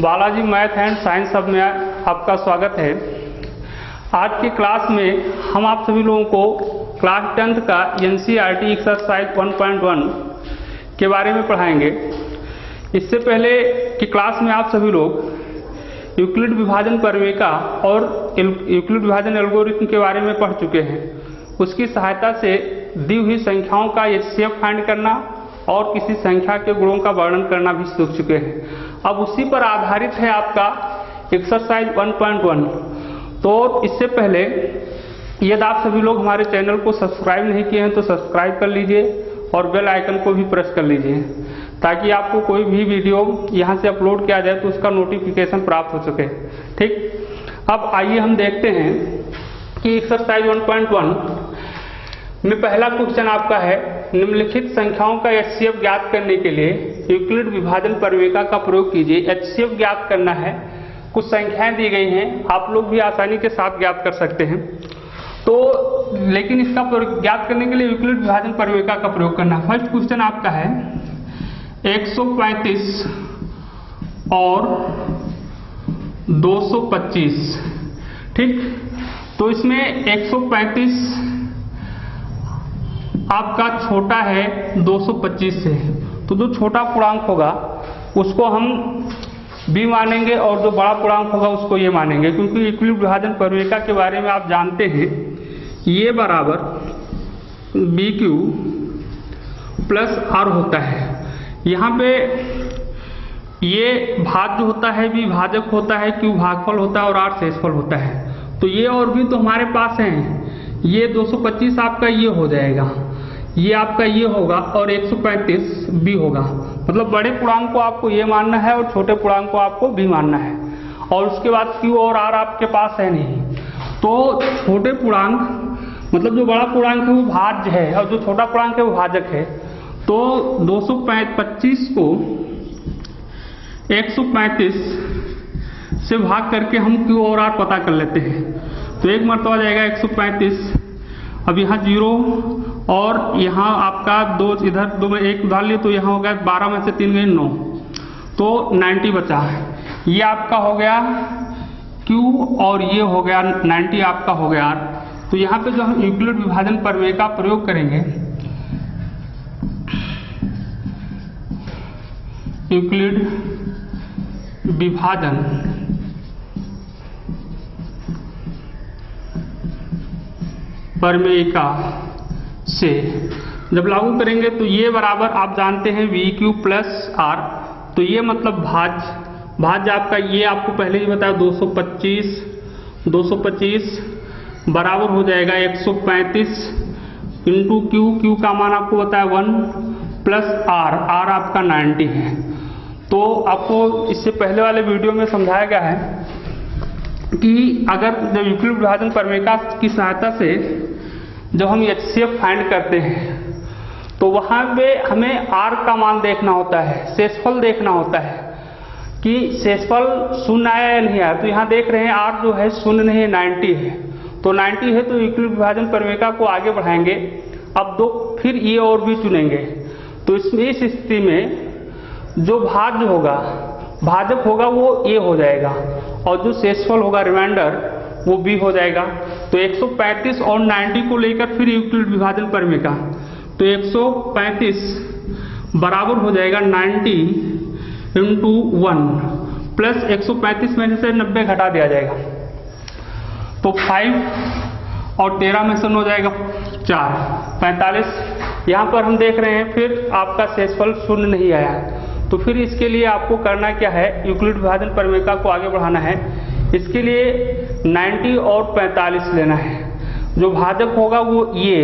Balaji math and science सब में आपका स्वागत है। आज की क्लास में हम आप सभी लोगों को क्लास 10th का NCERT एक्सरसाइज 1.1 के बारे में पढ़ाएंगे। इससे पहले की क्लास में आप सभी लोग यूक्लिड विभाजन प्रमेय और यूक्लिड विभाजन एल्गोरिथम के बारे में पढ़ चुके हैं। उसकी सहायता से दी हुई संख्याओं का HCF फाइंड करना और किसी संख्या के गुणों का वर्णन करना भी सीख चुके हैं। अब उसी पर आधारित है आपका एक्सरसाइज 1.1। तो इससे पहले यदि आप सभी लोग हमारे चैनल को सब्सक्राइब नहीं किए हैं तो सब्सक्राइब कर लीजिए और बेल आइकन को भी प्रेस कर लीजिए ताकि आपको कोई भी वीडियो यहाँ से अपलोड किया जाए तो उसका नोटिफिकेशन प्राप्त हो सके। ठीक, अब आइए हम देखते हैं कि एक्सरसाइज 1.1 में पहला क्वेश्चन आपका है, निम्नलिखित संख्याओं का HCF ज्ञात करने के लिए यूक्लिड विभाजन प्रमेय का प्रयोग कीजिए। HCF ज्ञात करना है, कुछ संख्याएं दी गई हैं, आप लोग भी आसानी के साथ ज्ञात कर सकते हैं। तो लेकिन इसका ज्ञात करने के लिए यूक्लिड विभाजन प्रमेय का प्रयोग करना है। फर्स्ट क्वेश्चन आपका है 135 और 225। ठीक, तो इसमें 135 आपका छोटा है 225 से, तो जो छोटा पूर्णांक होगा उसको हम b मानेंगे और जो बड़ा पूर्णांक होगा उसको ये मानेंगे, क्योंकि यूक्लिड विभाजन प्रमेय के बारे में आप जानते हैं ये बराबर BQ प्लस R होता है। यहाँ पे ये भाग जो होता है B भाजक होता है, Q भागफल होता है और R शेषफल होता है। तो ये और भी तो हमारे पास हैं, ये 225 आपका ये हो जाएगा, ये आपका ये होगा और 135 B होगा। मतलब बड़े पूर्णांक को आपको ये मानना है और छोटे पूर्णांक को आपको B मानना है। और उसके बाद Q और R आपके पास है नहीं, तो छोटे पूर्णांक मतलब जो बड़ा पूर्णांक है वो भाज्य है और जो छोटा पूर्णांक है वो भाजक है। तो 225 को 135 से भाग करके हम Q और R पता कर लेते हैं। तो एक मरतबा जाएगा 135, अब यहाँ 0 और यहाँ आपका 2 इधर 2 में 1 उधार लिए तो यहाँ हो गया 12 में से 3 गए 9, तो 90 बचा है। ये आपका हो गया Q और ये हो गया 90 आपका हो गया R। तो यहाँ पे जो हम यूक्लिड विभाजन प्रमेय का प्रयोग करेंगे, यूक्लिड विभाजन प्रमेय से जब लागू करेंगे तो ये बराबर आप जानते हैं VQ प्लस R। तो ये मतलब भाज्य आपका ये आपको पहले ही बताया 225 बराबर हो जाएगा 135 इंटू Q का मान आपको बताया 1 प्लस R आपका 90 है। तो आपको इससे पहले वाले वीडियो में समझाया गया है कि अगर जब यूक्लिड विभाजन प्रमेय की सहायता से जब हम HCF फाइंड करते हैं तो वहां पे हमें R का मान देखना होता है, शेषफल देखना होता है कि शेषफल शून्य आया या नहीं आया। तो यहाँ देख रहे हैं R जो है शून्य नहीं है, 90 है। तो 90 है तो यूक्लिड विभाजन प्रमेय को आगे बढ़ाएंगे। अब दो फिर ये और भी चुनेंगे। तो इसमें इस स्थिति में जो भाजक होगा वो A हो जाएगा और जो शेषफल होगा रिमाइंडर वो B हो जाएगा। तो 135 और 90 को लेकर फिर यूक्लिड विभाजन प्रमेय का, तो 135 बराबर हो जाएगा 90 इंटू 1 प्लस 135 में से 90 घटा दिया जाएगा तो 5 और 13 में से हो जाएगा 4, 45। यहाँ पर हम देख रहे हैं फिर आपका शेषफल शून्य नहीं आया। तो फिर इसके लिए आपको करना क्या है, यूक्लिड विभाजन प्रमेय को आगे बढ़ाना है। इसके लिए 90 और 45 लेना है। जो भाजक होगा वो ये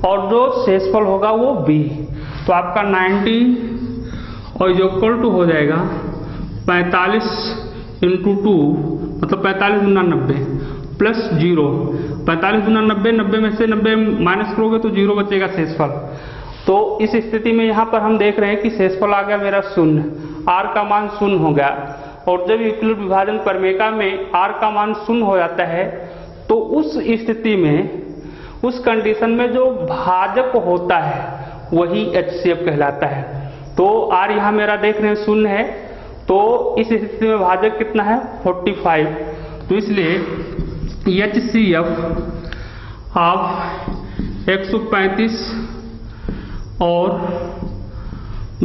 और जो शेषफल होगा वो B। तो आपका 90 और इक्वल टू हो जाएगा 45 इंटू 2 मतलब 45 गुना 90 प्लस 0। 45 गुना 90 में से 90 माइनस करोगे तो 0 बचेगा शेषफल। तो इस स्थिति में यहाँ पर हम देख रहे हैं कि शेषफल आ गया मेरा 0, R का मान 0 हो गया। और जब यूक्लिड विभाजन प्रमेय में R का मान 0 हो जाता है तो उस स्थिति में, उस कंडीशन में जो भाजक होता है वही HCF कहलाता है। तो R यहाँ मेरा देख रहे हैं 0 है, तो इस स्थिति में भाजक कितना है 45। तो इसलिए HCF आप 135 और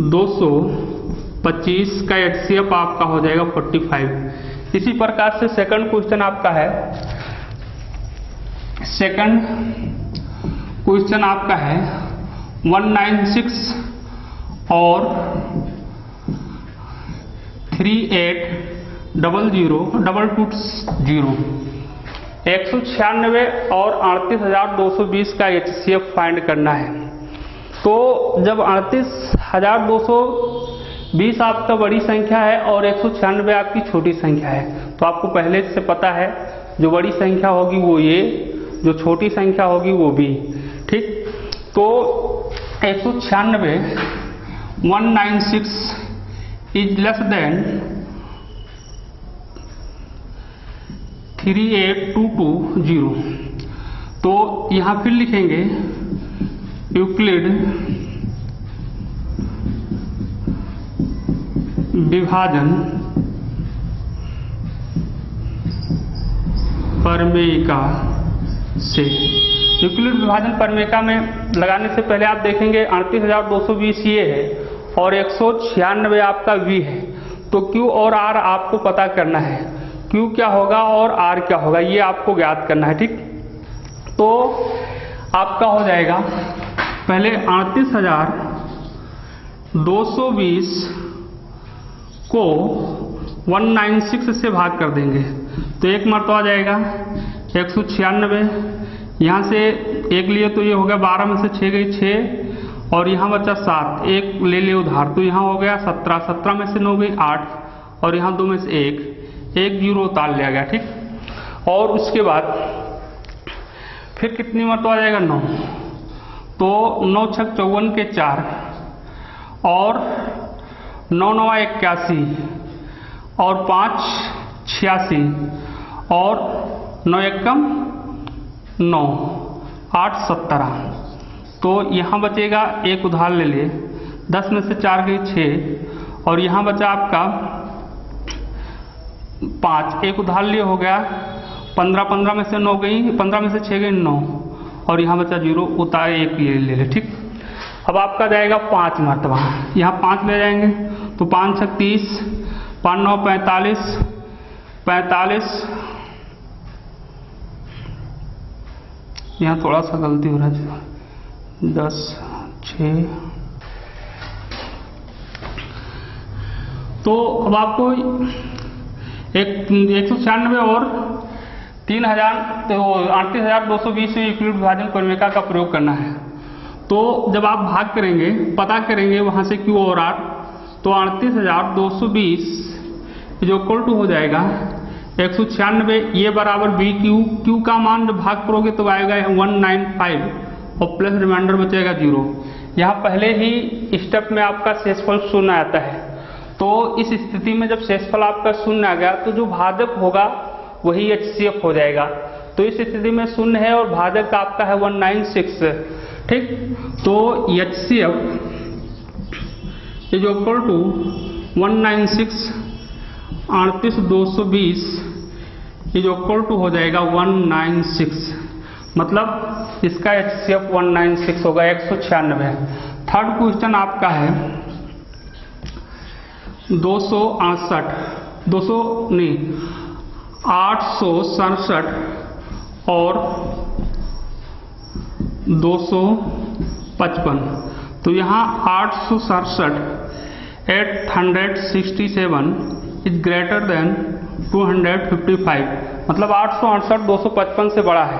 225 का HCF आपका हो जाएगा 45। इसी प्रकार से सेकंड क्वेश्चन आपका है, सेकंड क्वेश्चन आपका है 196 और 38002220 196 और 38,220 का HCF फाइंड करना है। तो जब 38,220 आपका बड़ी संख्या है और 196 आपकी छोटी संख्या है, तो आपको पहले से पता है जो बड़ी संख्या होगी वो ये, जो छोटी संख्या होगी वो भी, ठीक। तो 196 इज लेस देन 38220। तो यहां फिर लिखेंगे यूक्लिड विभाजन प्रमेयिका से। यूक्लिड विभाजन प्रमेयिका में लगाने से पहले आप देखेंगे 38,220 ये है और 196 आपका V है। तो Q और R आपको पता करना है, Q क्या होगा और R क्या होगा ये आपको ज्ञात करना है, ठीक। तो आपका हो जाएगा पहले 38,220 को 196 से भाग कर देंगे तो एक मरतबा आ जाएगा 196, यहाँ से एक लिए तो ये हो गया 12 में से 6 गई 6 और यहाँ बचा 7, एक ले ले उधार तो यहाँ हो गया 17, 17 में से 9 गई 8 और यहाँ 2 में से 1 जीरो उतार लिया गया, ठीक। और उसके बाद फिर कितनी मरतबा आ जाएगा 9, तो 9 छक 54 के 4 और 9 9 81 और 5 86 और 9 एकम 9 8 17। तो यहाँ बचेगा एक उधार ले लिए, 10 में से 4 गई 6 और यहाँ बचा आपका 5, एक उधार लिए हो गया 15, 15 में से 9 गई, 15 में से 6 गई 9 और यहाँ बचा 0 उतारे एक ये ले ले, ठीक। अब आपका जाएगा 5 मरतबा, यहाँ 5 ले जाएंगे तो 5 छक 30, 5 9 45, 45 यहाँ थोड़ा सा गलती हो रहा है 10 6। तो अब आपको 196 और 38,220 में यूक्लिड विभाजन प्रमेयिका का प्रयोग करना है। तो जब आप भाग करेंगे पता करेंगे वहां से Q और R, तो 38,220 जो इक्वल टू हो जाएगा 196 ये बराबर BQ का मान जब भाग करोगे तो आएगा 195 और प्लस रिमाइंडर बचेगा 0। यहाँ पहले ही स्टेप में आपका शेषफल शून्य आता है। तो इस स्थिति में जब शेषफल आपका शून्य आ गया तो जो भाजक होगा वही HCF हो जाएगा। तो इस स्थिति में शून्य है और भाजक आपका है 196, ठीक। तो HCF is equal to 196 38,220 is equal to हो जाएगा 196, मतलब इसका HCF 196 होगा 196। थर्ड क्वेश्चन आपका है 867 और 255। तो यहाँ 867 867 इज ग्रेटर देन 255, मतलब 868 255 से बड़ा है।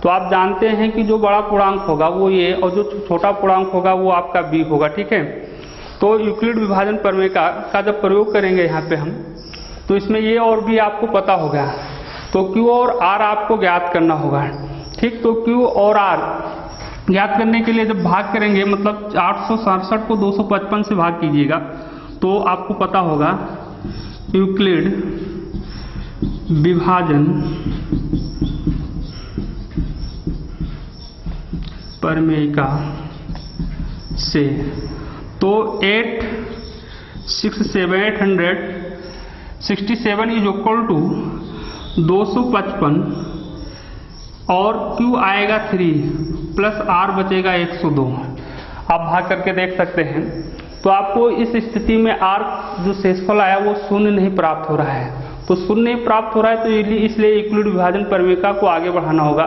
तो आप जानते हैं कि जो बड़ा पूर्णांक होगा वो ये और जो छोटा पूर्णांक होगा वो आपका B होगा, ठीक है। तो यूक्लिड विभाजन प्रमेयिका का जब प्रयोग करेंगे यहाँ पे हम, तो इसमें ये और भी आपको पता होगा। तो Q और R आपको ज्ञात करना होगा, ठीक। तो Q और R ज्ञात करने के लिए जब भाग करेंगे, मतलब 867 को 255 से भाग कीजिएगा तो आपको पता होगा यूक्लिड विभाजन प्रमेयिका से। तो 867 800 67 इज इक्वल टू 255 और Q आएगा 3 प्लस R बचेगा 102। आप भाग करके देख सकते हैं। तो आपको इस स्थिति में R जो शेषफल आया वो शून्य नहीं प्राप्त हो रहा है। तो शून्य नहीं प्राप्त हो रहा है तो इसलिए यूक्लिड विभाजन प्रमेयिका को आगे बढ़ाना होगा।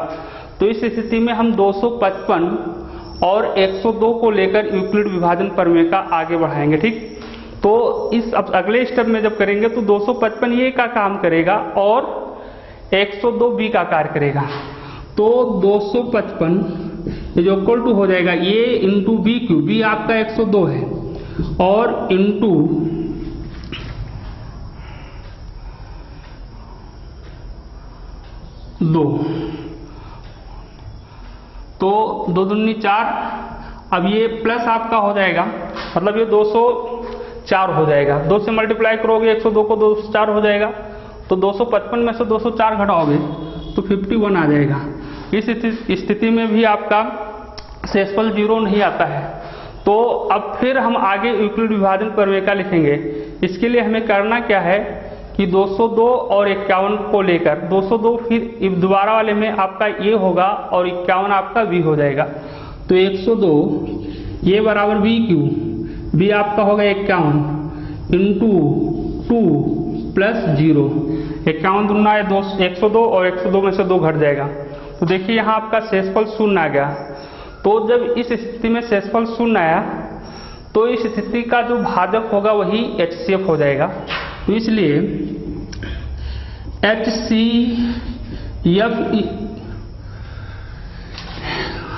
तो इस स्थिति में हम 255 और 102 को लेकर यूक्लिड विभाजन प्रमेयिका आगे बढ़ाएंगे। ठीक, तो इस अब अगले स्टेप में जब करेंगे तो 255 ये का काम करेगा और 102 बी का कार्य करेगा। तो 255 इज इक्वल टू हो जाएगा ये इंटू बी क्यू, बी आपका 102 है और इंटू 2, तो 2 दूनी 4। अब ये प्लस आपका हो जाएगा, मतलब ये 204 हो जाएगा। 2 से मल्टीप्लाई करोगे 102 को, 2 से 4 हो जाएगा। तो 255 में से 204 घटाओगे तो 51 आ जाएगा। इस स्थिति में भी आपका शेषफल 0 नहीं आता है। तो अब फिर हम आगे यूक्लिड विभाजन प्रमेयिका लिखेंगे। इसके लिए हमें करना क्या है कि 202 और 51 को लेकर 202 फिर दोबारा वाले में आपका ये होगा और 51 आपका बी हो जाएगा। तो 102 ये बराबर बी क्यू, बी आपका होगा 51 इंटू 2 प्लस 0। 51 दूना है 102 और 102 में से 2 घट जाएगा। तो देखिए यहाँ आपका शेषफल 0 आ गया। तो जब इस स्थिति में शेषफल 0 आया तो इस स्थिति का जो भाजक होगा वही HCF हो जाएगा। तो इसलिए HCF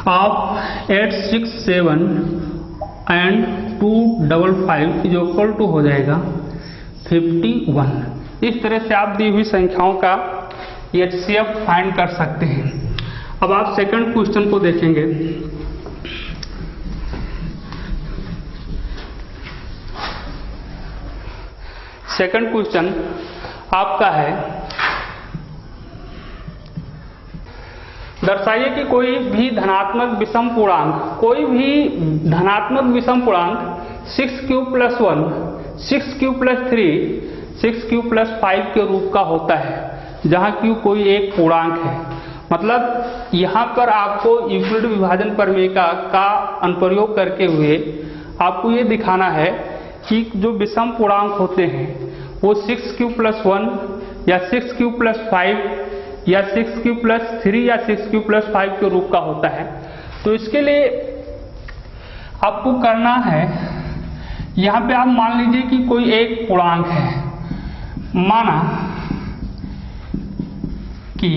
of 867 and 255 is equal to हो जाएगा 51। इस तरह से आप दी हुई संख्याओं का HCF फाइंड कर सकते हैं। अब आप सेकंड क्वेश्चन को देखेंगे। सेकंड क्वेश्चन आपका है, दर्शाइए कि कोई भी धनात्मक विषम पूर्णांक 6q + 1, 6q + 3, 6q + 5 के रूप का होता है, जहां q कोई एक पूर्णांक है। मतलब यहाँ पर आपको यूक्लिड विभाजन प्रमेयिका का अनुप्रयोग करके हुए आपको ये दिखाना है कि जो विषम पूर्णांक होते हैं वो 6q + 1 या 6q + 5 या 6q + 3 या 6q + 5 के रूप का होता है। तो इसके लिए आपको करना है, यहाँ पे आप मान लीजिए कि कोई एक पूर्णांक है, माना कि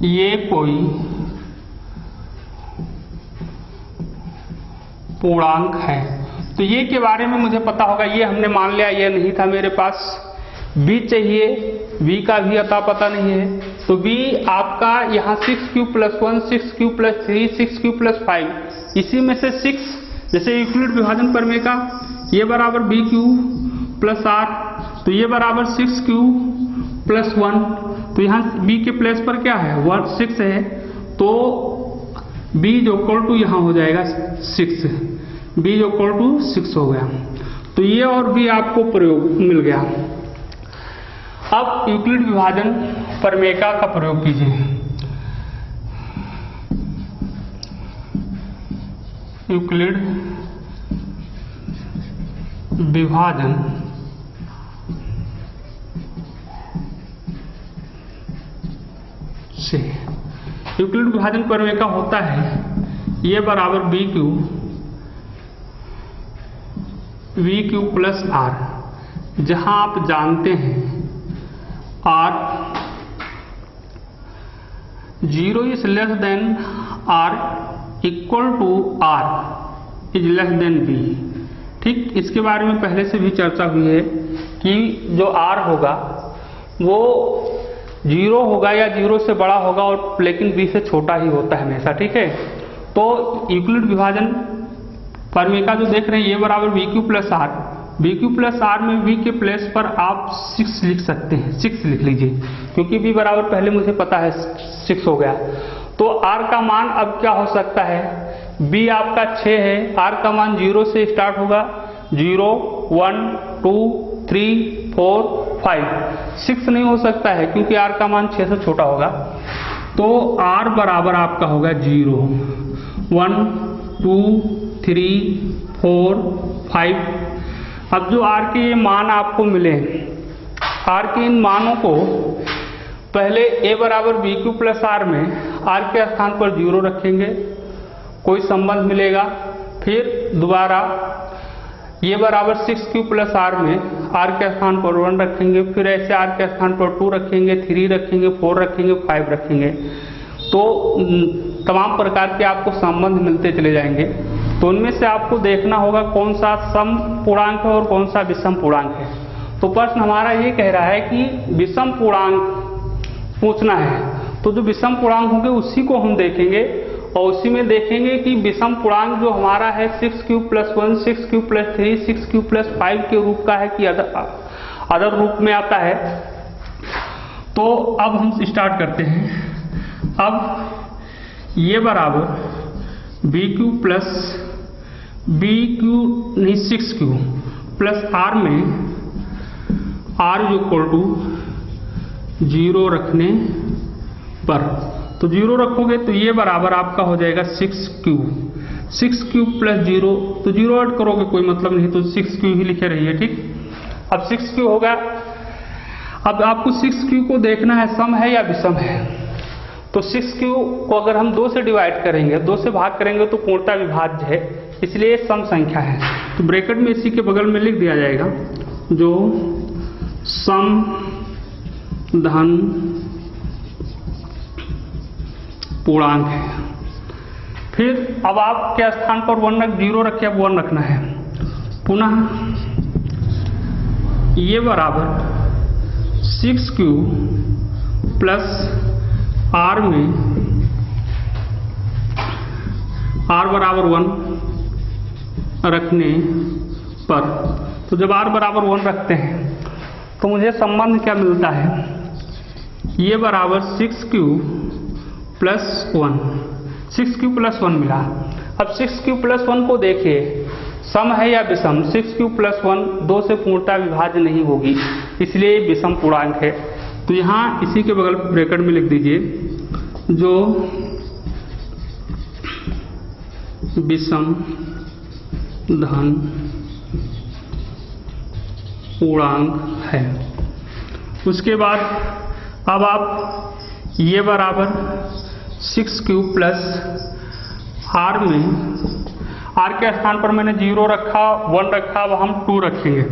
ये कोई पूर्णांक है। तो ये के बारे में मुझे पता होगा, ये हमने मान लिया, ये नहीं था मेरे पास। b चाहिए, b का भी अता पता नहीं है। तो b आपका यहाँ 6q + 1, 6q + 3, 6q + 5, इसी में से 6 जैसे यूक्लिड विभाजन प्रमेयिका ये बराबर bq + r, तो ये बराबर 6q + 1। तो यहाँ b के प्लेस पर क्या है 6 है, तो b इक्वल टू यहाँ हो जाएगा 6, b इक्वल टू 6 हो गया। तो ये और भी आपको प्रयोग मिल गया। अब यूक्लिड विभाजन प्रमेयिका का प्रयोग कीजिए। यूक्लिड विभाजन से यूक्लिड विभाजन प्रमेयिका होता है ये बराबर BQ + R, जहां आप जानते हैं R 0 is less than R equal to R is less than B। ठीक, इसके बारे में पहले से भी चर्चा हुई है कि जो R होगा वो 0 होगा या 0 से बड़ा होगा और लेकिन B से छोटा ही होता है हमेशा। ठीक है, तो यूक्लिड विभाजन प्रमेयिका जो देख रहे हैं ये बराबर BQ + R, BQ + R में B के प्लेस पर आप 6 लिख सकते हैं, 6 लिख लीजिए, क्योंकि B बराबर पहले मुझे पता है 6 हो गया। तो R का मान अब क्या हो सकता है, B आपका 6 है, R का मान 0 से स्टार्ट होगा, 0, 1, 2, 3, 4 5 6 नहीं हो सकता है क्योंकि r का मान 6 से छोटा होगा। तो r बराबर आपका होगा 0 1 2 3 4 5। अब जो r के ये मान आपको मिले, r के इन मानों को पहले a बराबर बी क्यू प्लस आर में r के स्थान पर 0 रखेंगे, कोई संबंध मिलेगा। फिर दोबारा ये बराबर 6q प्लस आर में r के स्थान पर 1 रखेंगे, फिर ऐसे r के स्थान पर 2 रखेंगे, 3 रखेंगे, 4 रखेंगे, 5 रखेंगे। तो तमाम प्रकार के आपको संबंध मिलते चले जाएंगे। तो उनमें से आपको देखना होगा कौन सा सम पूर्णांक है और कौन सा विषम पूर्णांक है। तो प्रश्न हमारा ये कह रहा है कि विषम पूर्णांक पूछना है, तो जो विषम पूर्णांक होंगे उसी को हम देखेंगे और उसी में देखेंगे कि विषम पूर्णांक जो हमारा है 6q plus 1, 6q plus 3, 6q plus 5 के रूप का है कि अदर रूप में आता है। तो अब हम स्टार्ट करते हैं। अब ये बराबर bq प्लस bq नहीं 6q प्लस r में r इक्वल टू 0 रखने पर, तो 0 रखोगे तो ये बराबर आपका हो जाएगा 6q प्लस 0, तो 0 ऐड करोगे कोई मतलब नहीं, तो 6q ही लिखे रहिए। ठीक, अब 6q होगा। अब आपको 6q को देखना है सम है या विषम है। तो 6q को अगर हम 2 से डिवाइड करेंगे, 2 से भाग करेंगे तो पूर्णतः विभाज्य है, इसलिए सम संख्या है। तो ब्रैकेट में इसी के बगल में लिख दिया जाएगा जो सम धन पूर्णांक है। फिर अब आपके स्थान पर 0 रखे, अब 1 रखना है। पुनः ये बराबर 6q प्लस r में r बराबर 1 रखने पर, तो जब r बराबर 1 रखते हैं तो मुझे संबंध क्या मिलता है, ये बराबर 6q प्लस 1, 6q प्लस 1 मिला। अब 6q प्लस 1 को देखिए सम है या विषम। 6q प्लस 1 2 से पूर्णतः विभाज्य नहीं होगी, इसलिए विषम पूर्णांक है। तो यहाँ इसी के बगल ब्रैकेट में लिख दीजिए जो विषम धन पूर्णांक है। उसके बाद अब आप ये बराबर 6q प्लस r में r के स्थान पर मैंने 0 रखा, 1 रखा, अब हम 2 रखेंगे।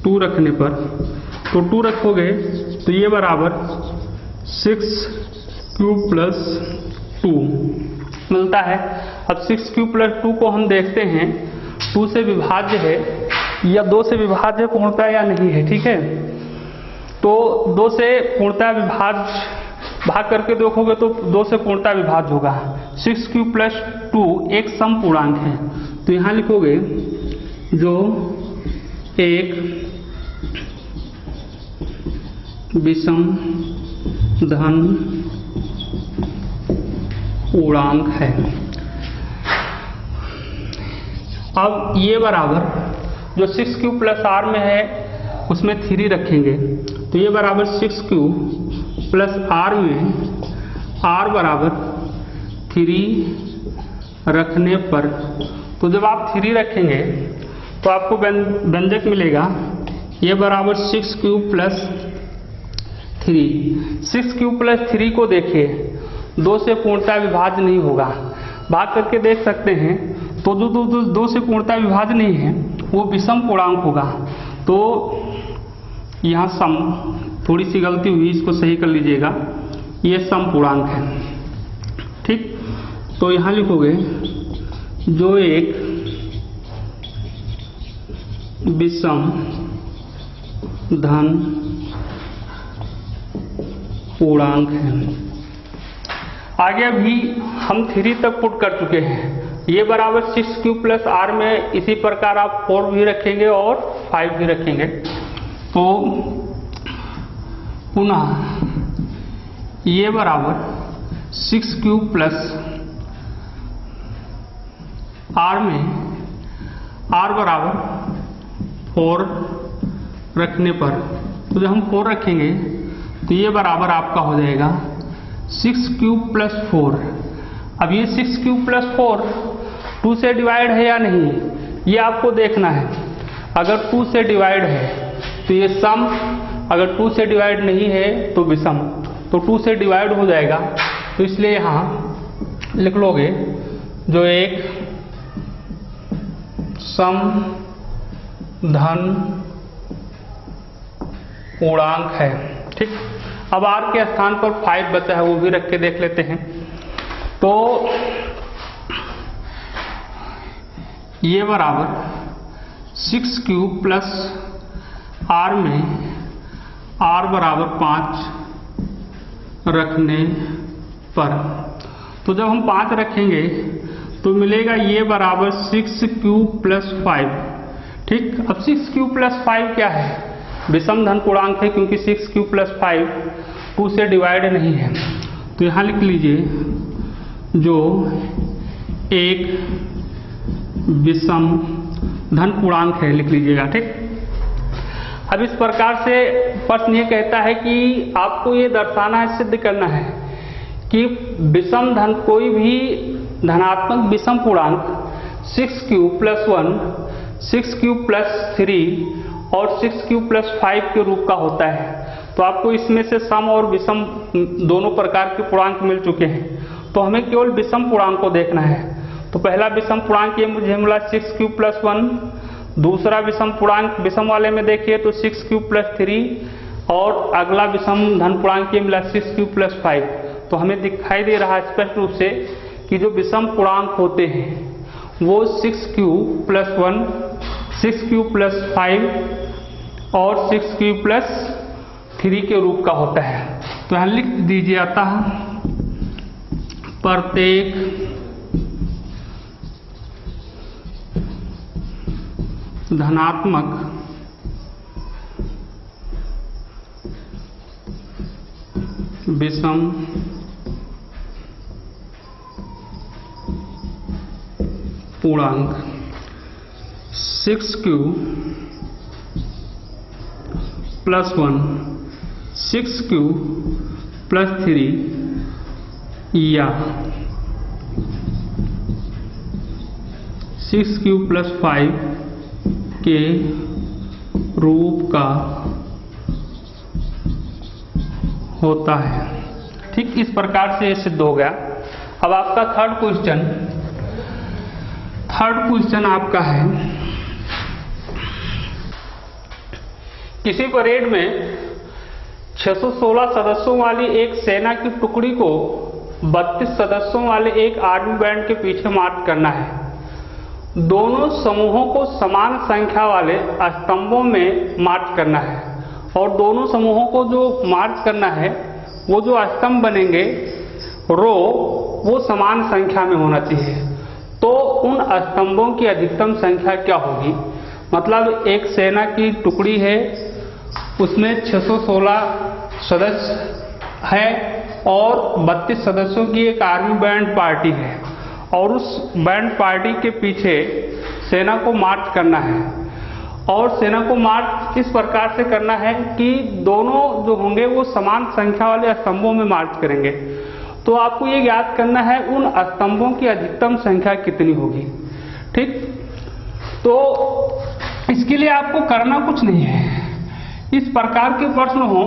2 रखने पर, तो 2 रखोगे तो ये बराबर 6q प्लस 2 मिलता है। अब 6q प्लस 2 को हम देखते हैं 2 से विभाज्य है या 2 से विभाज्य पूर्णतः या नहीं है। ठीक है, तो 2 से पूर्णतः विभाज्य भाग करके देखोगे तो 2 से पूर्णतः विभाज्य होगा। 6q प्लस 2 एक सम पूर्णांक है, तो यहाँ लिखोगे जो एक विषम धन पूर्णांक है। अब ये बराबर जो 6q प्लस r में है उसमें 3 रखेंगे, तो ये बराबर 6q प्लस r में r बराबर 3 रखने पर, तो जब आप 3 रखेंगे तो आपको व्यंजक मिलेगा ये बराबर 6q प्लस 3। 6q प्लस 3 को देखिए 2 से पूर्णतः विभाज्य नहीं होगा, भाग करके देख सकते हैं। तो जो 2 से पूर्णतः विभाज्य नहीं है वो विषम पूर्णांक होगा। तो यहाँ सम, थोड़ी सी गलती हुई, इसको सही कर लीजिएगा, ये सम पूर्णांक है। ठीक, तो यहाँ लिखोगे जो एक विषम धन पूर्णांक है। आगे अभी हम 3 तक पुट कर चुके हैं। ये बराबर 6q प्लस r में इसी प्रकार आप 4 भी रखेंगे और 5 भी रखेंगे। तो पुनः ये बराबर 6q प्लस r में r बराबर 4 रखने पर, तो जब हम 4 रखेंगे तो ये बराबर आपका हो जाएगा 6 क्यूब प्लस 4। अब ये 6 क्यूब प्लस 4 2 से डिवाइड है या नहीं, ये आपको देखना है। अगर 2 से डिवाइड है तो ये सम, अगर 2 से डिवाइड नहीं है तो विषम। तो 2 से डिवाइड हो जाएगा, तो इसलिए यहाँ लिख लोगे जो एक सम धन पूर्णांक है। ठीक, अब r के स्थान पर 5 बचा है, वो भी रख के देख लेते हैं। तो ये बराबर 6 क्यूब प्लस r में r बराबर 5 रखने पर, तो जब हम 5 रखेंगे तो मिलेगा ये बराबर 6 क्यूब प्लस 5। ठीक, अब 6 क्यूब प्लस 5 क्या है, विषम धन पूर्णांक है, क्योंकि 6 क्यूब प्लस 5 2 से डिवाइड नहीं है। तो यहाँ लिख लीजिए जो एक विषम धन पूर्णांक है, लिख लीजिएगा। ठीक, अब इस प्रकार से प्रश्न ये कहता है कि आपको ये दर्शाना है, सिद्ध करना है कि विषम धन, कोई भी धनात्मक विषम पूर्णांक 6 क्यूब प्लस 1, 6 क्यूब प्लस 3 और 6 क्यूब प्लस 5 के रूप का होता है। तो आपको इसमें से सम और विषम दोनों प्रकार के पूर्णांक मिल चुके हैं, तो हमें केवल विषम पूर्णांक को देखना है। तो पहला विषम पूर्णांक ये मुझे मिला 6 क्यूब प्लस 1, दूसरा विषम पूर्णांक विषम वाले में देखिए तो 6 क्यूब प्लस 3 और अगला विषम धन पूर्णांक ये मिला 6 क्यूब प्लस 5। तो हमें दिखाई दे रहा है स्पष्ट रूप से कि जो विषम पूर्णांक होते हैं वो 6 क्यूब प्लस 1, 6 क्यूब प्लस 5 और 6 क्यूब प्लस 3 के रूप का होता है। तो यहाँ लिख दीजिए अतः प्रत्येक धनात्मक विषम पूर्णांक 6 क्यूब प्लस 1, 6 क्यूब प्लस 3 या 6 क्यूब प्लस 5 के रूप का होता है। ठीक, इस प्रकार से सिद्ध हो गया। अब आपका थर्ड क्वेश्चन आपका है, किसी परेड में 616 सदस्यों वाली एक सेना की टुकड़ी को 32 सदस्यों वाले एक आर्मी बैंड के पीछे मार्च करना है। दोनों समूहों को समान संख्या वाले स्तंभों में मार्च करना है, और दोनों समूहों को जो मार्च करना है वो जो स्तंभ बनेंगे रो वो समान संख्या में होना चाहिए। तो उन स्तंभों की अधिकतम संख्या क्या होगी, मतलब एक सेना की टुकड़ी है उसमें 616 सदस्य है और 32 सदस्यों की एक आर्मी बैंड पार्टी है, और उस बैंड पार्टी के पीछे सेना को मार्च करना है। और सेना को मार्च इस प्रकार से करना है कि दोनों जो होंगे वो समान संख्या वाले स्तंभों में मार्च करेंगे। तो आपको ये ज्ञात करना है उन स्तंभों की अधिकतम संख्या कितनी होगी। ठीक, तो इसके लिए आपको करना कुछ नहीं है। इस प्रकार के प्रश्न हो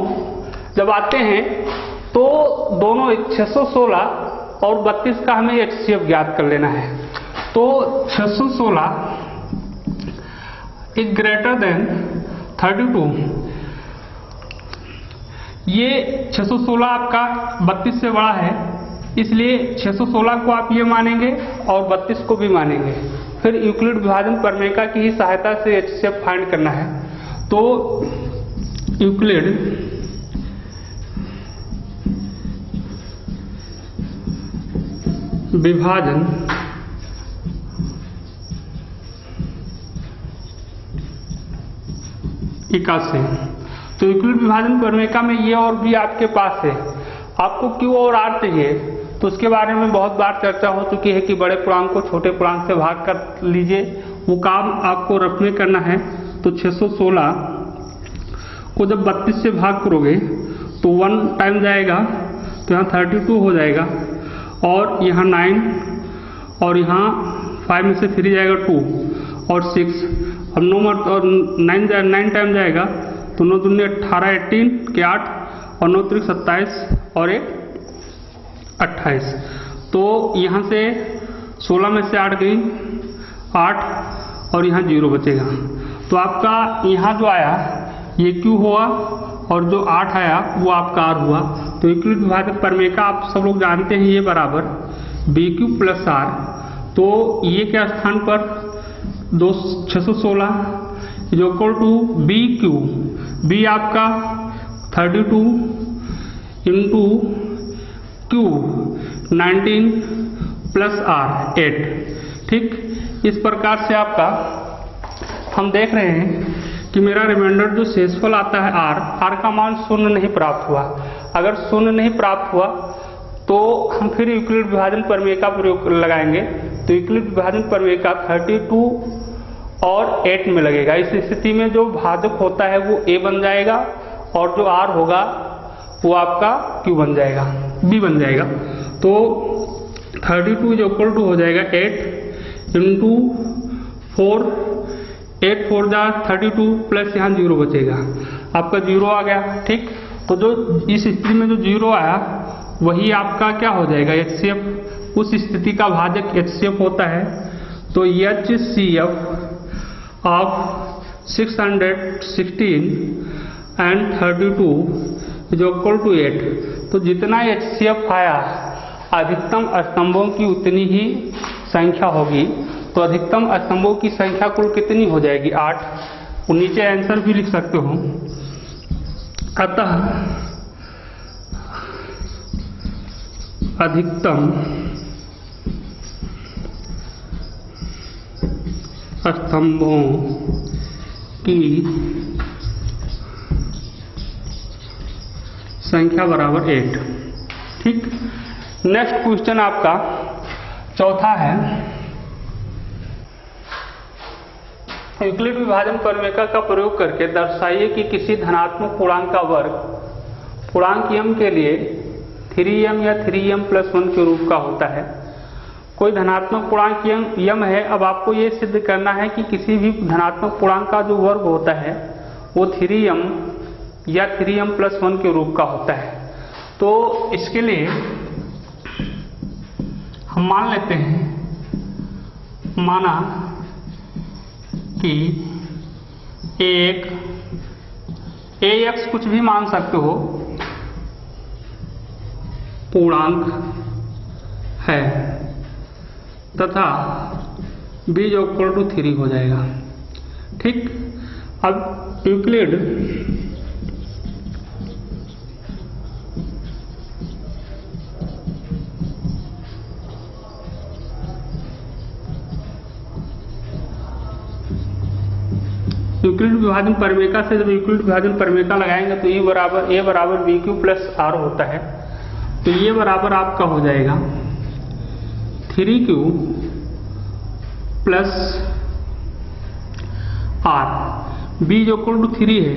जब आते हैं तो दोनों 616 और 32 का हमें HCF ज्ञात कर लेना है। तो 616 इज ग्रेटर देन 32, ये 616 आपका 32 से बड़ा है, इसलिए 616 को आप ये मानेंगे और 32 को भी मानेंगे। फिर यूक्लिड विभाजन प्रमेय की ही सहायता से HCF फाइंड करना है। तो यूक्लिड विभाजन इक्यासी, तो यूक्लिड विभाजन प्रमेय में ये और भी आपके पास है। आपको Q और R चाहिए तो उसके बारे में बहुत बार चर्चा हो चुकी है कि बड़े पूर्णांक को छोटे पूर्णांक से भाग कर लीजिए, वो काम आपको रफ में करना है। तो 616 को जब 32 से भाग करोगे तो 1 टाइम जाएगा, तो यहाँ 32 हो जाएगा, और यहाँ 9 और यहाँ 5 में से 3 जाएगा 2 और 6, अब 9 और 9 टाइम जाएगा, तो 9 दूनी 18, 18 के 8 और 9 त्रिक 27 और 1 28। तो यहाँ से 16 में से 8 गई 8 और यहाँ 0 बचेगा। तो आपका यहाँ जो आया ये Q हुआ और जो 8 आया वो आपका R हुआ। तो यूक्लिड विभाजक प्रमेय का आप सब लोग जानते हैं, ये बराबर BQ प्लस R। तो ये के स्थान पर 616 जो इक्वल टू BQ, B आपका 32 इंटू Q 19 प्लस R 8। ठीक, इस प्रकार से आपका हम देख रहे हैं कि मेरा रिमाइंडर जो शेषफल आता है R का मान 0 नहीं प्राप्त हुआ। अगर 0 नहीं प्राप्त हुआ तो हम फिर यूक्लिड विभाजन प्रमेय का प्रयोग लगाएंगे। तो यूक्लिड विभाजन प्रमेय का 32 और 8 में लगेगा। इस स्थिति में जो भाजक होता है वो A बन जाएगा और जो R होगा वो आपका Q बन जाएगा, B बन जाएगा। तो 32 जो इक्वल टू हो जाएगा 8 इंटू 4, 8 4 जा 32 प्लस यहाँ 0 बचेगा, आपका 0 आ गया। ठीक, तो जो इस स्थिति में जो 0 आया वही आपका क्या हो जाएगा HCF। उस स्थिति का भाजक HCF होता है। तो HCF ऑफ 616 एंड 32 जो इक्वल टू 8। तो जितना HCF आया अधिकतम स्तंभों की उतनी ही संख्या होगी। तो अधिकतम स्तंभों की संख्या कुल कितनी हो जाएगी 8। नीचे आंसर भी लिख सकते हो। अतः अधिकतम स्तंभों की संख्या बराबर 8। ठीक, नेक्स्ट क्वेश्चन आपका चौथा है, यूक्लिड विभाजन प्रमेय का प्रयोग करके दर्शाइए कि किसी धनात्मक पूर्णांक का वर्ग पूर्णांक m के लिए 3m या 3m प्लस 1 के रूप का होता है। कोई धनात्मक पूर्णांक m है। अब आपको ये सिद्ध करना है कि किसी भी धनात्मक पूर्णांक का जो वर्ग होता है वो 3m या 3m प्लस 1 के रूप का होता है। तो इसके लिए हम मान लेते हैं, माना कि एक ax कुछ भी मान सकते हो पूर्णांक है तथा b जो इक्वल टू 3 हो जाएगा। ठीक, अब यूक्लिड विभाजन प्रमेय से जब यूक्लिड विभाजन प्रमेय लगाएंगे तो a बराबर BQ प्लस R होता है। तो ये बराबर आपका हो जाएगा 3Q प्लस R, B जो इक्वल टू 3 है।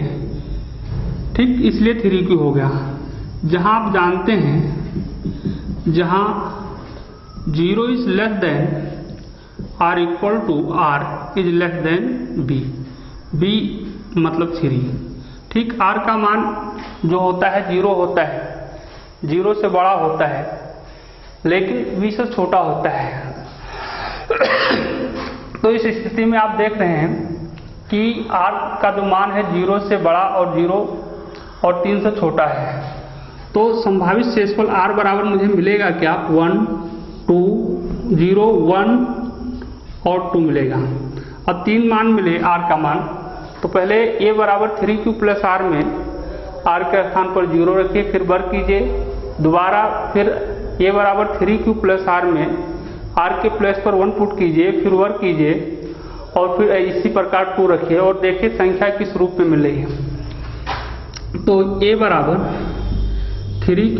ठीक, इसलिए 3Q हो गया। जहां आप जानते हैं जहां 0 is less than R equal to R is less than B, B मतलब 3। ठीक, R का मान जो होता है 0 होता है, 0 से बड़ा होता है लेकिन B से छोटा होता है। तो इस स्थिति में आप देख रहे हैं कि R का जो मान है 0 से बड़ा और 0 और 3 से छोटा है। तो संभावित शेषफल R बराबर मुझे मिलेगा क्या 1 2 0 1 और 2 मिलेगा। अब 3 मान मिले R का मान। तो पहले a बराबर 3Q प्लस R में R के स्थान पर 0 रखिए, फिर वर्ग कीजिए, दोबारा फिर a बराबर 3Q प्लस R में R के प्लेस पर 1 पुट कीजिए, फिर वर्ग कीजिए और फिर इसी प्रकार 2 रखिए और देखिए संख्या किस रूप में मिल रही है। तो a बराबर 3Q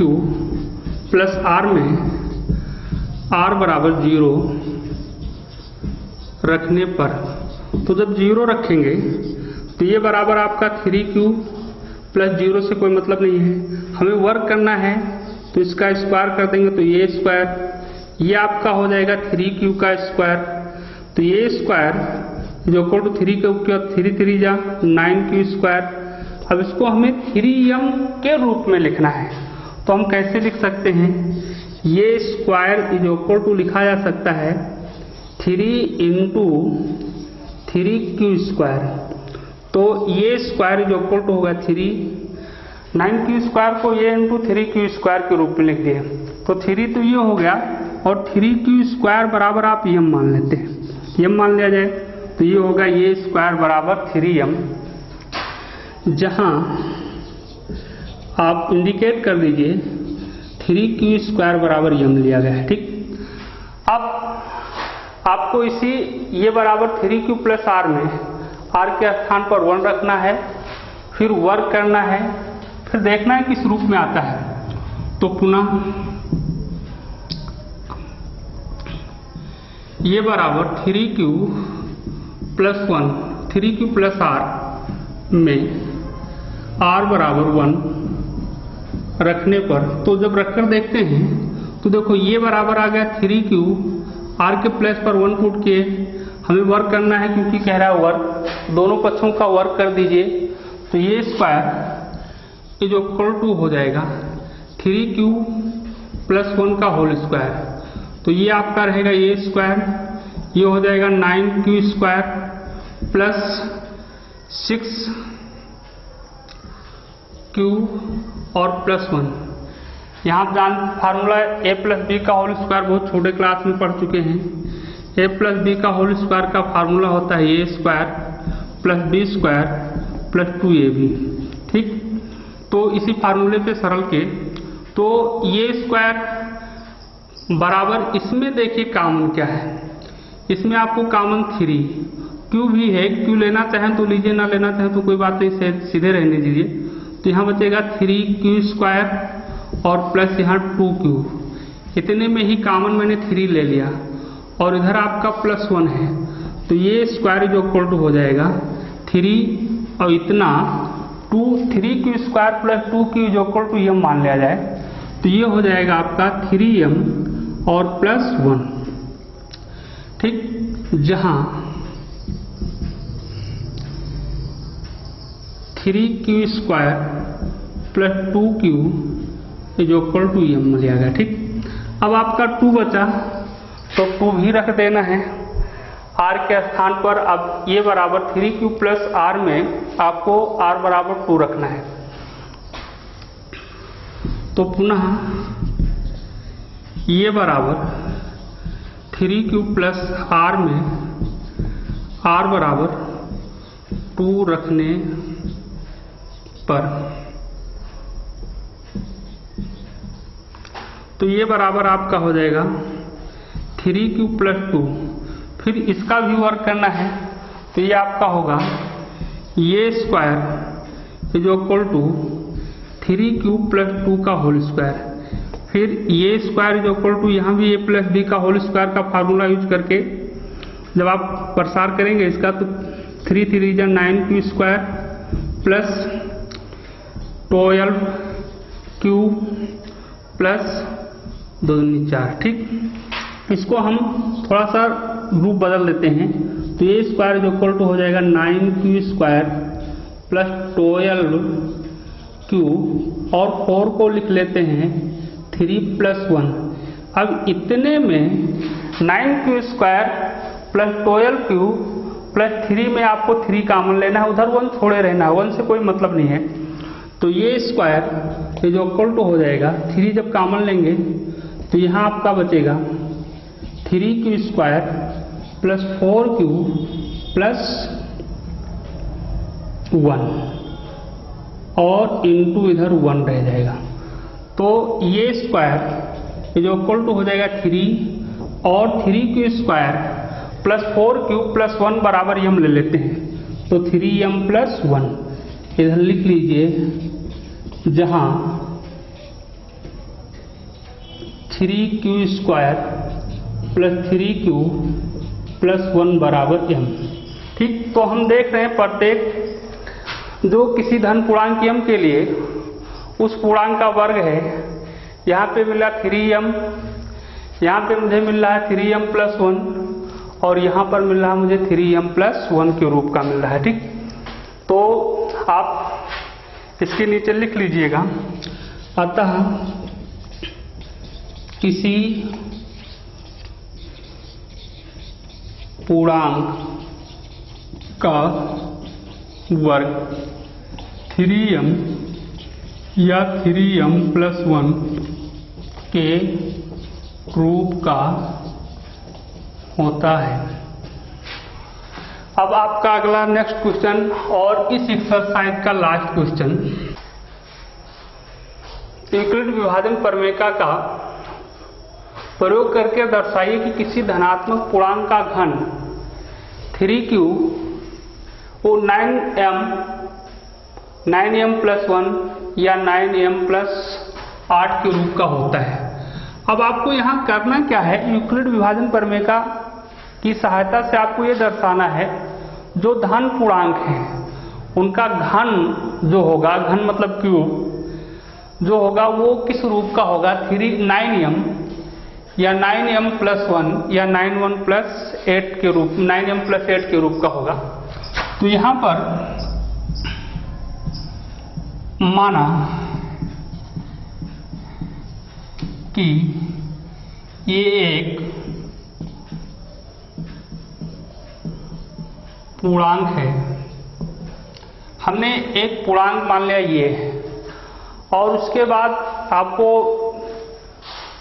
प्लस R में R बराबर 0 रखने पर, तो जब 0 रखेंगे तो ये बराबर आपका 3q प्लस 0 से कोई मतलब नहीं है, हमें वर्क करना है तो इसका स्क्वायर कर देंगे तो ये स्क्वायर, ये आपका हो जाएगा 3q का स्क्वायर, तो ये स्क्वायर जो इक्वल टू 3 के ऊपर 3 3 जा 9q स्क्वायर। अब इसको हमें 3m के रूप में लिखना है, तो हम कैसे लिख सकते हैं, ये स्क्वायर इज इक्वल टू लिखा जा सकता है 3 इंटू 3q स्क्वायर, तो ये स्क्वायर इज इक्वल टू होगा 3, 9q स्क्वायर को ये इंटू 3q स्क्वायर के रूप में लिख दिया, तो 3 तो ये हो गया और 3q स्क्वायर बराबर आप m मान लेते हैं, m मान लिया जाए तो ये होगा ये स्क्वायर बराबर 3m, जहां आप इंडिकेट कर लीजिए 3q स्क्वायर बराबर m लिया गया है। ठीक, अब आपको इसी ये बराबर 3q प्लस r में r के स्थान पर 1 रखना है, फिर वर्क करना है, फिर देखना है किस रूप में आता है। तो पुनः ये बराबर 3q plus 1 3q plus r में r बराबर 1 रखने पर, तो जब रखकर देखते हैं तो देखो ये बराबर आ गया 3q, r के प्लेस पर 1 पुट किए, हमें वर्क करना है क्योंकि कह रहा है वर्क, दोनों पक्षों का वर्क कर दीजिए, तो ये स्क्वायर ये जो इक्वल टू हो जाएगा 3q प्लस 1 का होल स्क्वायर, तो ये आपका रहेगा ये स्क्वायर, ये हो जाएगा 9q स्क्वायर प्लस 6q और प्लस 1। यहाँ जान फार्मूला a प्लस बी का होल स्क्वायर बहुत छोटे क्लास में पढ़ चुके हैं, a प्लस बी का होल स्क्वायर का फार्मूला होता है a square plus B square plus 2ab। ठीक, तो इसी फार्मूले पे सरल के, तो ये स्क्वायर बराबर इसमें देखिए कॉमन क्या है, इसमें आपको कॉमन 3 q भी है, q लेना चाहें तो लीजिए, ना लेना चाहें तो कोई बात नहीं, सीधे रहने दीजिए। तो यहाँ बचेगा 3q स्क्वायर और प्लस यहाँ 2q, इतने में ही कॉमन मैंने 3 ले लिया और इधर आपका प्लस 1 है, तो ये स्क्वायर जो इक्वल टू हो जाएगा 3 और इतना 3q स्क्वायर प्लस 2q जो इक्वल टू m मान लिया जाए, तो ये हो जाएगा आपका 3m और प्लस 1। ठीक, जहां 3q स्क्वायर प्लस 2q जो इक्वल टू m लिया गया। ठीक, अब आपका 2 बचा तो 2 भी रख देना है r के स्थान पर। अब ये बराबर 3q प्लस r में आपको r बराबर 2 रखना है, तो पुनः ये बराबर 3q प्लस r में r बराबर 2 रखने पर, तो ये बराबर आपका हो जाएगा 3q प्लस 2, फिर इसका भी वर्क करना है, तो ये आपका होगा ये स्क्वायर जो इक्वल टू 3q प्लस 2 का होल स्क्वायर, फिर ये स्क्वायर जो इक्वल टू यहाँ भी a प्लस बी का होल स्क्वायर का फार्मूला यूज करके जब आप प्रसार करेंगे इसका, तो 3 3 जा 9q square plus 12q plus 2 4। ठीक, इसको हम थोड़ा सा रूप बदल देते हैं, तो ये स्क्वायर जो इक्वल टू हो जाएगा 9q स्क्वायर प्लस 12q और 4 को लिख लेते हैं 3 प्लस 1। अब इतने में 9q square plus 12q plus 3 में आपको 3 कॉमन लेना है, उधर 1 छोड़े रहना है, 1 से कोई मतलब नहीं है। तो ये स्क्वायर ये जो इक्वल टू हो जाएगा 3 जब कॉमन लेंगे तो यहाँ आपका बचेगा 3q square plus 4q plus 1 और इंटू इधर 1 रह जाएगा, तो ये स्क्वायर जो इक्वल टू हो जाएगा 3 और 3q square plus 4q plus 1 बराबर हम ले लेते हैं, तो 3m प्लस 1 इधर लिख लीजिए, जहां 3q square plus 3q plus 1 बराबर m। ठीक, तो हम देख रहे हैं प्रत्येक जो किसी धन पूर्णांक m के लिए उस पूर्णांक का वर्ग है। यहाँ पे मिला 3m, यहाँ पे मुझे मिल रहा है 3m + 1 और यहाँ पर मिल रहा है मुझे 3m + 1 के रूप का मिल रहा है। ठीक, तो आप इसके नीचे लिख लीजिएगा। अतः किसी पूर्णांक का वर्ग 3m या 3m + 1 के रूप का होता है। अब आपका अगला नेक्स्ट क्वेश्चन और इस एक्सरसाइज का लास्ट क्वेश्चन, यूक्लिड विभाजन प्रमेय का प्रयोग करके दर्शाइए कि किसी धनात्मक पूर्णांक का घन 3q वो 9m + 1 या 9m + 8 के रूप का होता है। अब आपको यहाँ करना क्या है, यूक्लिड विभाजन प्रमेय की सहायता से आपको ये दर्शाना है जो धन पूर्णांक है उनका घन जो होगा, घन मतलब क्यूब जो होगा वो किस रूप का होगा, 9m या 9m + 1 या 9m + 8 के रूप 9m + 8 के रूप का होगा। तो यहाँ पर माना कि ये एक पूर्णांक है, हमने एक पूर्णांक मान लिया ये है, और उसके बाद आपको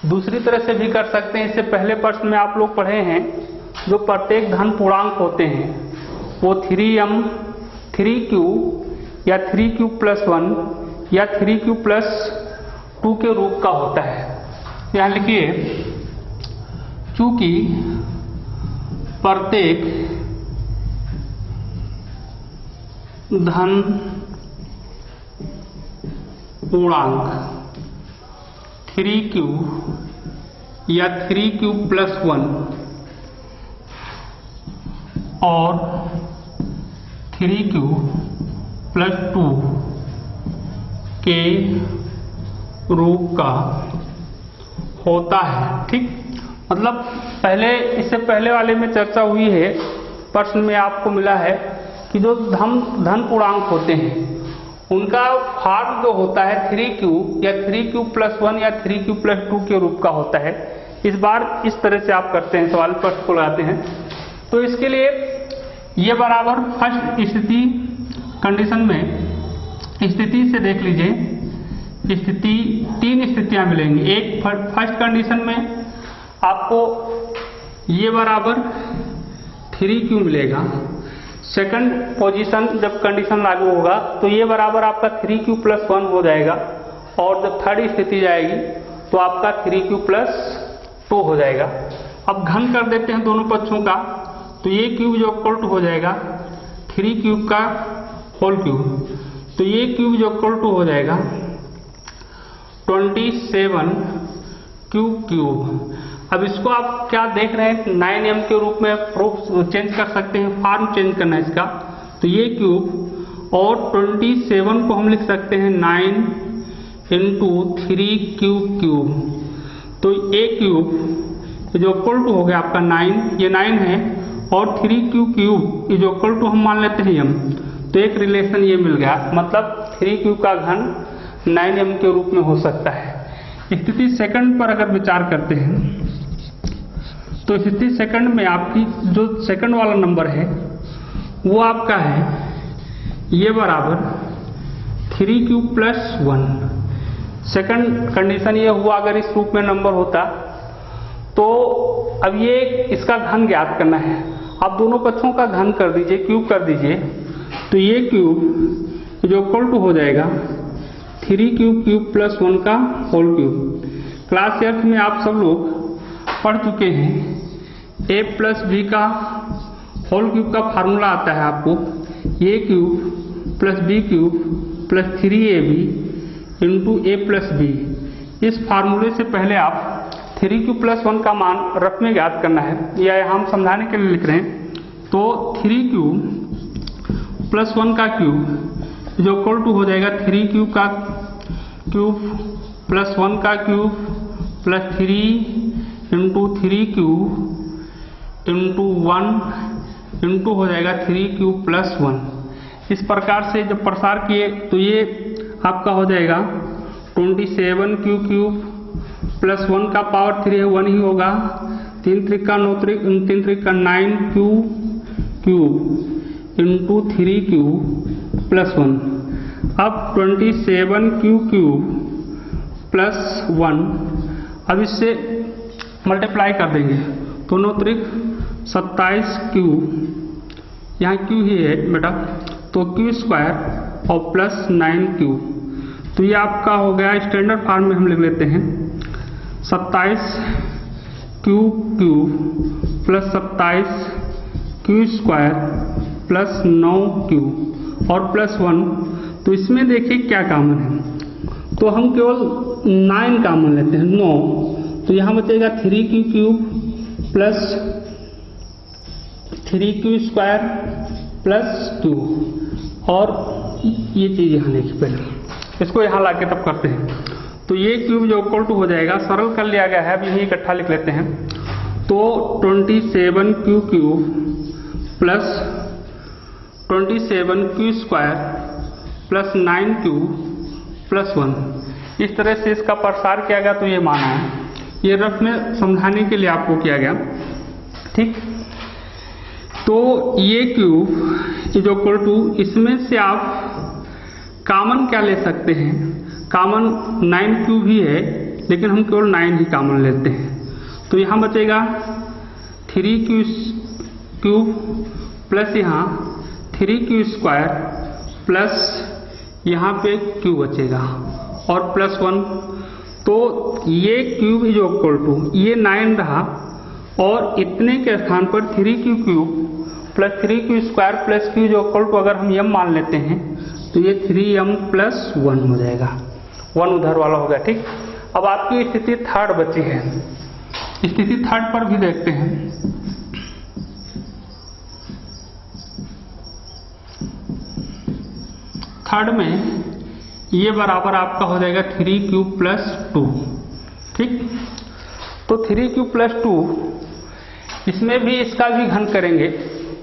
दूसरी तरह से भी कर सकते हैं। इससे पहले प्रश्न में आप लोग पढ़े हैं जो प्रत्येक धन पूर्णांक होते हैं वो 3m 3q या 3q + 1 या 3q + 2 के रूप का होता है। यहाँ लिखिए, चूंकि प्रत्येक धन पूर्णांक 3q या 3q + 1 और 3q + 2 के रूप का होता है। ठीक, मतलब पहले इससे पहले वाले में चर्चा हुई है, प्रश्न में आपको मिला है कि जो धन पूर्णांक होते हैं उनका फॉर्म जो होता है 3q या 3q + 1 या 3q + 2 के रूप का होता है। इस बार इस तरह से आप करते हैं, सवाल प्रश्न को लाते हैं। तो इसके लिए ये बराबर फर्स्ट स्थिति कंडीशन में स्थिति से देख लीजिए, स्थिति 3 स्थितियां मिलेंगी। एक फर्स्ट कंडीशन में आपको ये बराबर 3q मिलेगा। सेकंड पोजीशन जब कंडीशन लागू होगा तो ये बराबर आपका 3q + 1 हो जाएगा, और जब थर्ड स्थिति जाएगी तो आपका 3q + 2 हो जाएगा। अब घन कर देते हैं दोनों पक्षों का, तो ये क्यूब जो इक्वल टू हो जाएगा 3q का होल क्यूब, तो ये क्यूब जो इक्वल टू हो जाएगा 27q क्यूब। अब इसको आप क्या देख रहे हैं, 9m के रूप में प्रूफ चेंज कर सकते हैं, फॉर्म चेंज करना है इसका। तो ये क्यूब और 27 को हम लिख सकते हैं 9 × 3q क्यूब। तो ये क्यूब जो इक्वल टू हो गया आपका 9, ये 9 है, और 3q क्यूब ये जो इक्वल टू हम मान लेते हैं m, तो एक रिलेशन ये मिल गया, मतलब 3q का घन 9m के रूप में हो सकता है। स्थिति सेकंड पर अगर विचार करते हैं तो स्थिति सेकंड में आपकी जो सेकंड वाला नंबर है वो आपका है ये बराबर 3q + 1। सेकंड कंडीशन ये हुआ, अगर इस रूप में नंबर होता तो अब ये इसका घन ज्ञात करना है। आप दोनों पक्षों का घन कर दीजिए, क्यूब कर दीजिए, तो ये क्यूब जो इक्वल टू हो जाएगा 3q क्यूब + 1 का होल क्यूब। क्लास 8 में आप सब लोग पढ़ चुके हैं, a + b का होल क्यूब का फार्मूला आता है आपको, a cube + b cube + 3ab × a + b। इस फार्मूले से पहले आप 3q + 1 का मान रफ में ज्ञात करना है, या हम समझाने के लिए लिख रहे हैं। तो 3q + 1 का क्यूब जो इक्वल टू हो जाएगा 3 क्यूब का क्यूब प्लस 1 का cube plus 3 into 3 cube into 1 into हो जाएगा 3 क्यूब प्लस 1। इस प्रकार से जब प्रसार किए तो ये आपका हो जाएगा 27 क्यूब प्लस 1 का पावर 3 है 1 ही होगा, 3 Trika 9 3 Trika 9 cube into 3 cube plus 1। अब 27 क्यूब प्लस 1, अब इससे मल्टीप्लाई कर देंगे तो 9 त्रिक 27 क्यूब, यहाँ क्यू ही है बेटा, तो क्यू स्क्वायर और प्लस 9 क्यूब। तो ये आपका हो गया, स्टैंडर्ड फॉर्म में हम लिख लेते हैं 27 cube plus 27 Q square plus 9 cube और प्लस 1। तो इसमें देखिए क्या कॉमन है, तो हम केवल 9 कॉमन लेते हैं, 9। तो यहाँ बचेगा 3 cube plus 3 Q square plus 2 और ये चीज़ यहाँ देखिए, पहले इसको यहाँ ला के तब करते हैं। तो ये क्यूब जो इक्वल टू हो जाएगा, सरल कर लिया गया है, अब यही इकट्ठा लिख लेते हैं। तो 27 cube plus 27 Q square plus 9 cube plus 1, इस तरह से इसका प्रसार किया गया। तो ये माना है, ये रफ में समझाने के लिए आपको किया गया, ठीक। तो ये क्यूब जो इक्वल टू, इसमें से आप कॉमन क्या ले सकते हैं, कॉमन 9 क्यूब ही है, लेकिन हम केवल 9 ही कॉमन लेते हैं। तो यहाँ बचेगा 3 क्यूब प्लस यहाँ 3 क्यू स्क्वायर प्लस यहाँ पे क्यू बचेगा और प्लस 1। तो ये क्यूब जो इक्वल टू ये 9 रहा और इतने के स्थान पर 3 cube plus 3 Q square plus Q जो इक्वल टू अगर हम m मान लेते हैं तो ये 3m प्लस 1 हो जाएगा, 1 उधर वाला होगा, ठीक। अब आपकी स्थिति थर्ड बची है, स्थिति थर्ड पर भी देखते हैं। थर्ड में ये बराबर आपका हो जाएगा 3 क्यूब प्लस 2, ठीक। तो 3 क्यूब प्लस 2, इसमें भी इसका भी घन करेंगे,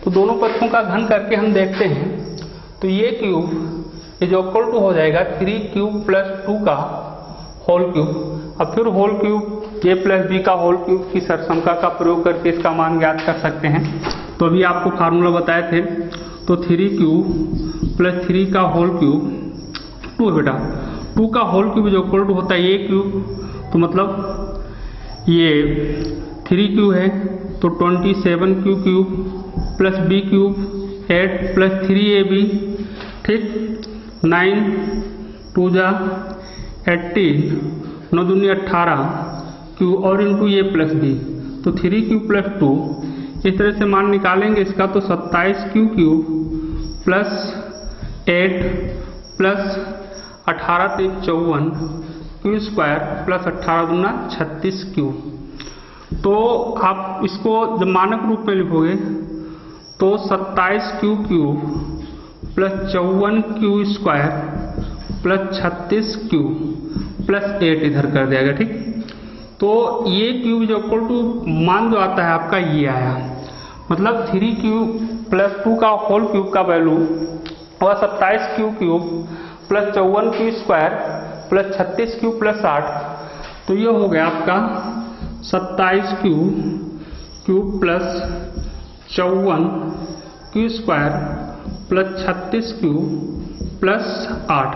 तो दोनों पक्षों का घन करके हम देखते हैं। तो ये क्यूब ये जो इक्वल टू हो जाएगा 3 क्यूब प्लस 2 का होल क्यूब, अब फिर whole cube a plus B का होल क्यूब की सरसमता का प्रयोग करके इसका मान ज्ञात कर सकते हैं। तो अभी आपको फार्मूला बताए थे, तो 3 क्यूब प्लस 3 का होल क्यूब 2 बेटा, 2 का होल क्यूब जो इक्वल टू होता है a क्यूब, तो मतलब ये 3 क्यूब है तो 27 cube plus b cube 8 plus 3ab, ठीक। 9 2 जा 18, 9 दूनी 18 क्यू और इंटू ये प्लस बी, तो 3 क्यू प्लस 2, इस तरह से मान निकालेंगे इसका। तो 27 cube plus 8 plus 18 3 54 Q square plus 18 दूना 36 क्यूब। तो आप इसको जब मानक रूप में लिखोगे तो 27 cube plus 54 Q square plus 36 cube plus 8 इधर कर दिया, ठीक। तो ये क्यूब जो इक्वल टू मान जो आता है आपका ये आया, मतलब 3 क्यूब प्लस 2 का होल क्यूब का वैल्यू हुआ 27 cube plus 54 Q square plus 36 cube plus 8। तो ये हो गया आपका 27 cube plus 54 Q square plus 36 cube plus 8।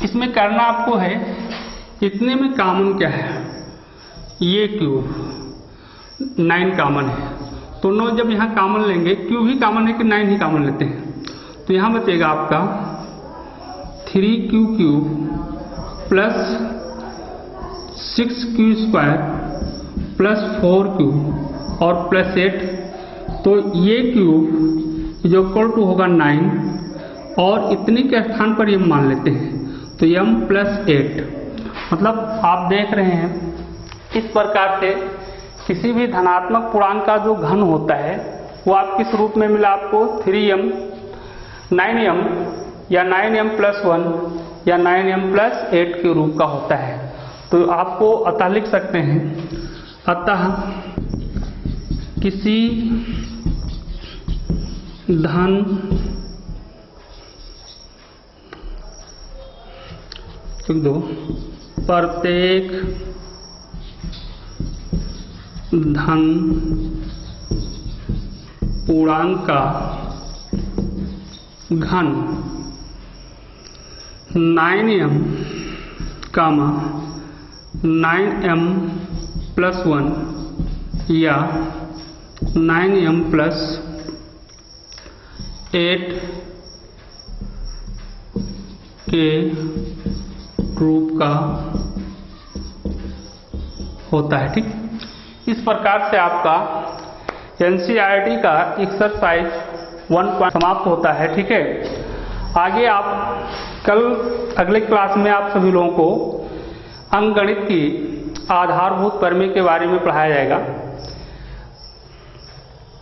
इसमें करना आपको है, इतने में कॉमन क्या है, ये क्यूब 9 कॉमन है, तो 9 जब यहाँ कॉमन लेंगे, क्यूब ही कॉमन है कि 9 ही कॉमन लेते हैं, तो यहाँ बचेगा आपका 3 cube plus 6 Q square plus 4 cube और प्लस 8। तो ये क्यूब जो इक्वल टू होगा 9 और इतने के स्थान पर ये मान लेते हैं, तो m प्लस 8, मतलब आप देख रहे हैं इस प्रकार से किसी भी धनात्मक पूर्णांक का जो घन होता है वो आप किस रूप में मिला आपको, 3m 9m या 9m+1 या 9m+8 के रूप का होता है। तो आपको अतः लिख सकते हैं, अतः किसी धन प्रत्येक धन पूर्णांक का घन 9m, 9m+1 या 9m+8 के रूप का होता है। ठीक, इस प्रकार से आपका NCERT का एक्सरसाइज 1 समाप्त होता है। ठीक है, आगे आप कल अगले क्लास में आप सभी लोगों को अंकगणित की आधारभूत प्रमेय के बारे में पढ़ाया जाएगा।